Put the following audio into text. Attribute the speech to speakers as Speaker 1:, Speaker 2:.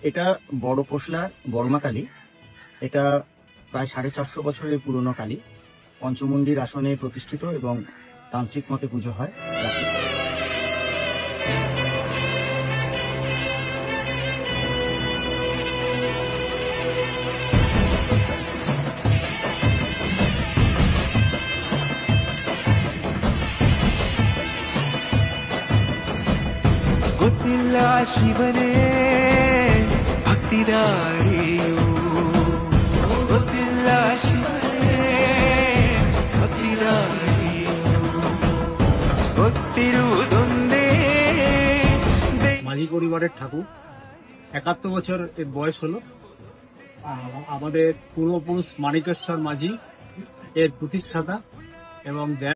Speaker 1: এটা বড় পশলার বড়মা কালী। এটা প্রায় 450 বছরের পুরনো কালী। পঞ্চমন্দির আসনে প্রতিষ্ঠিত এবং তান্ত্রিক মতে পুজো হয়।
Speaker 2: ಗೊತ್ತಿಲ್ಲ ಶಿವನೇ ಭಕ್ತಿದಾರಿಯೋ, ಗೊತ್ತಿಲ್ಲ ಶಿವನೇ ಭಕ್ತಿದಾರಿಯೋ, ಗೊತ್ತಿರುವುದೊಂದೇ।
Speaker 3: মাঝি পরিবারের ঠাকুর, 71 বছর এর বয়স হলো। আমাদের পূর্বপুরুষ মানিকেশ্বর মাঝি এর প্রতিষ্ঠাতা এবং